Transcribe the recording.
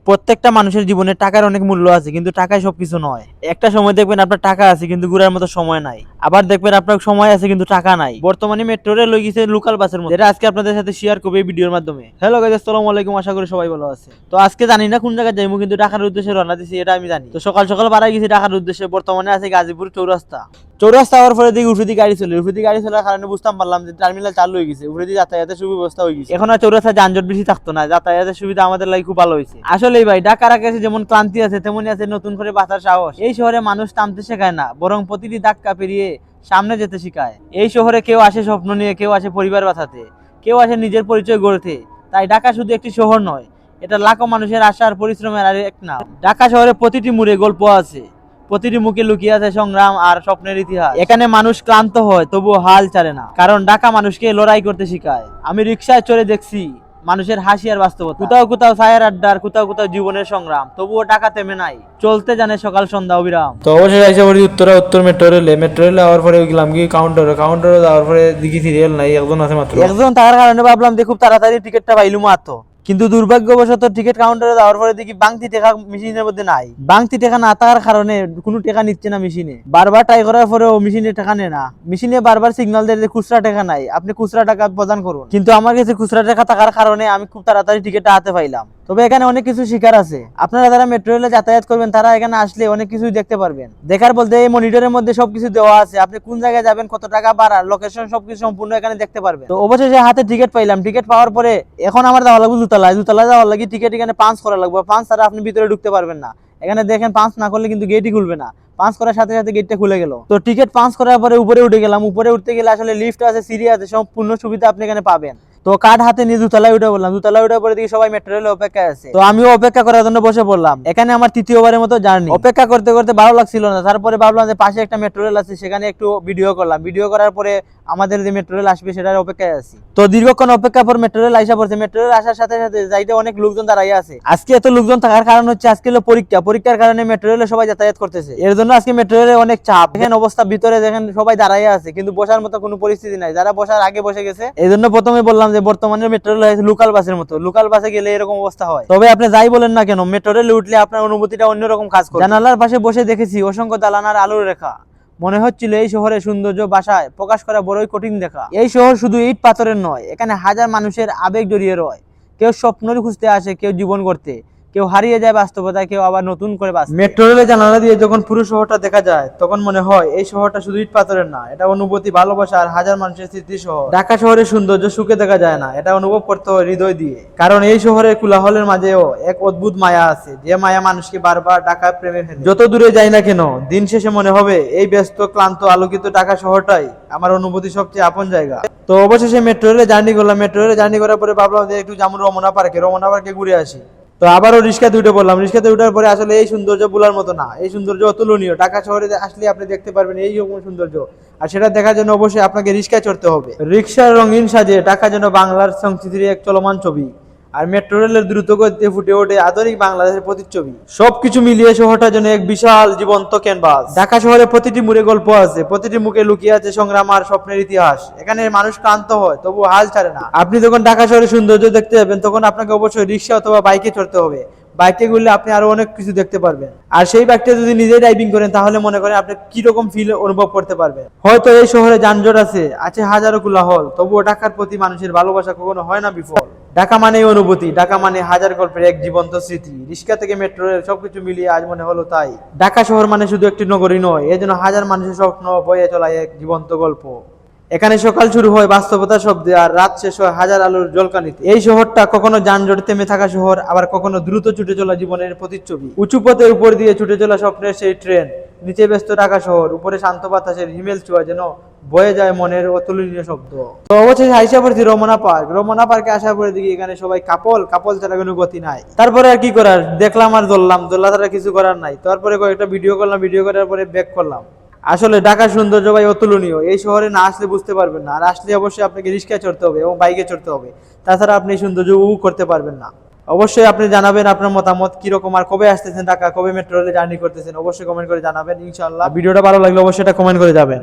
প্রত্যেকটা মানুষের জীবনে টাকার অনেক মূল্য আছে, কিন্তু টাকায় সবকিছু নয়। একটা সময় দেখবেন আপনার টাকা আছে কিন্তু ঘুরার মতো সময় নাই, আবার দেখবেন আপনার সময় আছে কিন্তু টাকা নাই। বর্তমানে মেট্রো রেল হয়ে গেছে লোকাল বাসের মধ্যে, যেটা আজকে আপনাদের সাথে শেয়ার করবো এই ভিডিওর মাধ্যমে। হ্যালো গাইস, আসসালামু আলাইকুম, আশা করি সবাই ভালো আছে। তো আজকে জানি না কোন জায়গায় যাইবো, কিন্তু ঢাকার উদ্দেশ্যে রওনা দিছি, এটা আমি জানি। তো সকাল সকাল বাড়াই গেছি ঢাকার উদ্দেশ্যে। বর্তমানে আছে গাজীপুর চৌরাস্তা। চৌরাস্তা হওয়ার পরে দিকে উঠে গাড়ি চলে, উঠে গাড়ি চলার কারণে বুঝতাম পারলাম যে টার্মিনাল চালু হয়ে গেছে, উঠে যাতায়াতের সুব্যবস্থা হয়ে গেছে। এখন আর চৌরাস্তা যানজট বেশি থাকতো না, যাতায়াতের সুবিধা আমাদের লাগে খুব ভালো হয়েছে। আসলে ভাই, ঢাকার আকাশে যেমন ক্লান্তি আছে তেমনই আছে নতুন করে বাঁচার সাহস। এই শহরে মানুষ থামতে শেখায় না, বরং প্রতিটি ধাক্কা পেরিয়ে সামনে যেতে শিখায়। এই শহরে কেউ আসে স্বপ্ন নিয়ে, কেউ আসে পরিবার বাঁচাতে, কেউ আসে নিজের পরিচয় গড়তে। তাই ঢাকা শুধু একটি শহর নয়, এটা লাখো মানুষের আশা আর পরিশ্রমের আর এক নাম। ঢাকা শহরে প্রতিটি মোড়ে গল্প আছে, প্রতিটি মুখে লুকিয়ে আছে সংগ্রাম আর স্বপ্নের ইতিহাস। এখানে মানুষ ক্লান্ত হয় তবুও হাল ছাড়ে না, কারণ ঢাকা মানুষকে লড়াই করতে শিখায়। আমি রিক্সায় চড়ে দেখছি মানুষের হাসি আর বাস্তবতা, কোথাও কোথাও ছায়ের আড্ডার, কোথাও কোথাও জীবনের সংগ্রাম, তবুও টাকা থেমে নাই, চলতে জানে সকাল সন্ধ্যা অবিরাম। তো অবশ্যই আইসা পড়ি উত্তর মেট্রো রেলে যাওয়ার পরে গেলাম কি কাউন্টারে যাওয়ার পরে দেখি সিরিয়াল নাই, একজন আছে মাত্র। একজন থাকার কারণে ভাবলাম যে খুব তাড়াতাড়ি টিকিটটা পাইলুম মাত্র, কিন্তু দুর্ভাগ্যবশত টিকিট কাউন্টারে যাওয়ার পরে দেখি বাংতি টাকা মেশিনের মধ্যে নাই। বাংতি টাকা না থাকার কারণে কোনো টাকা নিচ্ছে না মেশিনে। বারবার ট্রাই করার পরেও মেশিনে টাকা নেয় না। মেশিনে বারবার সিগন্যাল দেয় যে খুচরা টাকা নাই, আপনি খুচরা টাকা প্রদান করুন। কিন্তু আমার কাছে খুচরা টাকা থাকার কারণে আমি খুব তাড়াতাড়ি টিকিটটা হাতে পাইলাম। তবে এখানে অনেক কিছু শিকার আছে। আপনারা যারা মেট্রো রেলে যাতায়াত করবেন তারা এখানে আসলে অনেক কিছুই দেখতে পারবেন। দেখার বলতে এই মনিটরের মধ্যে সবকিছু দেওয়া আছে, আপনি কোন জায়গায় যাবেন, কত টাকা ভাড়া, লোকেশন সবকিছু সম্পূর্ণ এখানে দেখতে পারবেন। তো অবশেষে হাতে টিকিট পাইলাম। টিকিট পাওয়ার পরে এখন আমার যাওয়া লাগবে দুতলায় যাওয়ার লাগে টিকিট এখানে পাঞ্চ করা লাগবে। পাঞ্চ ছাড়া আপনি ভিতরে ঢুকতে পারবেন না। এখানে দেখেন পাঞ্চ না করলে কিন্তু গেটই খুলবে না। পাঞ্চ করার সাথে সাথে গেটটা খুলে গেল। তো টিকিট পাঞ্চ করার পরে উপরে উঠে গেলাম। উপরে উঠতে গেলে আসলে লিফট আছে, সিঁড়ি আছে, সম্পূর্ণ সুবিধা আপনি এখানে পাবেন। তো কার্ড হাতে নিয়ে দুতলায় উঠে বললাম। দুতলায় উঠে পরে দিকে সবাই মেট্রো রেলে অপেক্ষায় আছে। তো আমিও অপেক্ষা করার জন্য বসে পড়লাম। এখানে আমার তৃতীয়বারের মতো জার্নি। অপেক্ষা করতে করতে ভালো লাগছিল না, তারপরে ভাবলাম যে পাশে একটা মেট্রো রেল আছে, সেখানে একটু ভিডিও করলাম। ভিডিও করার পরে আমাদের যে মেট্রো রেল আসবে সেটার অপেক্ষায় আছি। তো দীর্ঘক্ষণ অপেক্ষা পর মেট্রো রেল আইসা পড়ছে। মেট্রো রেল আসার সাথে সাথে যাইতে অনেক লোকজন দাঁড়াইয়া আছে। আজকে এত লোকজন থাকার কারণ হচ্ছে আজকে হলো পরীক্ষার কারণে মেট্রো রেলে সবাই যাতায়াত করতেছে। এর জন্য আজকে মেট্রো রেলে অনেক চাপ। দেখেন অবস্থা, ভিতরে দেখেন সবাই দাঁড়াইয়া আছে, কিন্তু বসার মতো কোনো পরিস্থিতি নাই। যারা বসার আগে বসে গেছে। এই জন্য প্রথমে বললাম যে বর্তমানে মেট্রো রেল হয়েছে লোকাল বাসের মতো। লোকাল বাসে গেলে এরকম অবস্থা হয়। তবে আপনি যাই বলেন না কেন, মেট্রো রেলে উঠলে আপনার অনুভূতিটা অন্যরকম কাজ করে। জানালার পাশে বসে দেখেছি অসংখ্য দালানার আলোর রেখা। মনে হচ্ছিল এই শহরের সৌন্দর্য ভাষায় প্রকাশ করা বড়ই কঠিন দেখা। এই শহর শুধু ইট পাথরের নয়, এখানে হাজার মানুষের আবেগ জড়িয়ে রয়। কেউ স্বপ্ন খুঁজতে আসে, কেউ জীবন করতে, কেউ হারিয়ে যায় বাস্তবতায়, কেউ আবার নতুন করে বাঁচে। মেট্রো রেলে জানালা দিয়ে যখন পুরো শহরটা দেখা যায় তখন মনে হয় এই শহরটা শুধু ইট পাথরের না, এটা অনুভূতি, ভালোবাসা আর হাজার মানুষের স্মৃতি শহর। ঢাকা শহরের সৌন্দর্য সুখে দেখা যায় না, এটা অনুভব করতে হয় হৃদয় দিয়ে। কারণ এই শহরের কোলাহলের মাঝেও এক অদ্ভুত মায়া আছে, যে মায়া মানুষকে বারবার ঢাকার প্রেমে ফেলে। যত দূরে যাই না কেন, দিন শেষে মনে হবে এই ব্যস্ত ক্লান্ত আলোকিত ঢাকা শহরটাই আমার অনুভূতি সবচেয়ে আপন জায়গা। তো অবশেষে মেট্রো রেলে জার্নি করলাম। মেট্রো রেলে জার্নি করার পরে ভাবলাম যে একটু যেমন রমনা পার্কে ঘুরে আসি। তো আবারও রিক্সাতে উঠে পড়লাম। রিক্সাতে উঠার পরে আসলে এই সৌন্দর্য বলার মতো না, এই সৌন্দর্য অতুলনীয়। ঢাকা শহরে আসলে আপনি দেখতে পারবেন এই রকম সৌন্দর্য, আর সেটা দেখার জন্য অবশ্যই আপনাকে রিক্সায় চড়তে হবে। রিক্সার রঙিন সাজে ঢাকা যেন বাংলার সংস্কৃতির এক চলমান ছবি, আর মেট্রো রেলের দ্রুত গতিতে ফুটে ওঠে আধুনিক বাংলাদেশের প্রতিচ্ছবি। সবকিছু মিলিয়ে শহরটা যেন এক বিশাল জীবন্ত ক্যানভাস। ঢাকা শহরে প্রতিটি মুড়ে গল্প আছে, প্রতিটি মুখে লুকিয়ে আছে সংগ্রাম আর স্বপ্নের ইতিহাস। এখানে মানুষ ক্লান্ত হয় তবু হাল ছাড়ে না। আপনি যখন ঢাকা শহরের সৌন্দর্য দেখতে যাবেন তখন আপনাকে অবশ্যই রিক্সা অথবা বাইকে চড়তে হবে। বাইকে ঘুরলে আপনি আরো অনেক কিছু দেখতে পারবেন, আর সেই বাইকটা যদি নিজে ড্রাইভিং করেন তাহলে মনে করেন আপনি কিরকম ফিল অনুভব করতে পারবেন। হয়তো এই শহরে যানজট আছে হাজারো কোলাহল, তবুও ঢাকার প্রতি মানুষের ভালোবাসা কখনো হয় না বিফল। ঢাকা মানে অনুভূতি, ঢাকা মানে হাজার গল্পের এক জীবন্ত স্মৃতি। রিক্সা থেকে মেট্রো রেল সবকিছু মিলিয়ে আজ মনে হলো তাই ঢাকা শহর মানে শুধু একটি নগরী নয়, এর জন্য হাজার মানুষের স্বপ্ন বয়ে চলা এক জীবন্ত গল্প। এখানে সকাল শুরু হয় বাস্তবতা শব্দে, আর রাত শেষ হয় হাজার আলোর ঝলকানিতে। এই শহরটা কখনো যানজট থেমে থাকা শহর, আবার কখনো দ্রুত ছুটে চলা জীবনের প্রতিচ্ছবি। উঁচু পথের উপর দিয়ে ছুটে চলা স্বপ্নের সেই ট্রেন, নিচে ব্যস্ত ঢাকা শহর, উপরে শান্ত বাতাসের হিমেল ছোঁয়া, যেন বয়ে যায় মনের অতুলনীয় শব্দ। তো অবশেষে আইসা পড়ছি রমনা পার্কে আসার পরে দেখি এখানে সবাই কাপল ছাড়া কোনো গতি নাই। তারপরে আর কি করার, দেখলাম আর দোল্লা ছাড়া কিছু করার নাই। তারপরে কয়েকটা ভিডিও করলাম, ভিডিও করার পরে ব্যাক করলাম। আসলে ঢাকার সৌন্দর্য ভাই অতুলনীয়, এই শহরে না আসলে বুঝতে পারবেন না, আর আসলে অবশ্যই আপনাকে রিক্সায় চড়তে হবে এবং বাইকে চড়তে হবে, তাছাড়া আপনি এই সৌন্দর্য উপভোগ করতে পারবেন না। অবশ্যই আপনি জানাবেন আপনার মতামত কিরকম, আর কবে আসতেছেন ঢাকা, কবে মেট্রো রেলে জার্নি করতেছেন, অবশ্যই কমেন্ট করে জানাবেন। ইনশাআল্লাহ ভিডিওটা ভালো লাগলে অবশ্যই এটা কমেন্ট করে যাবেন।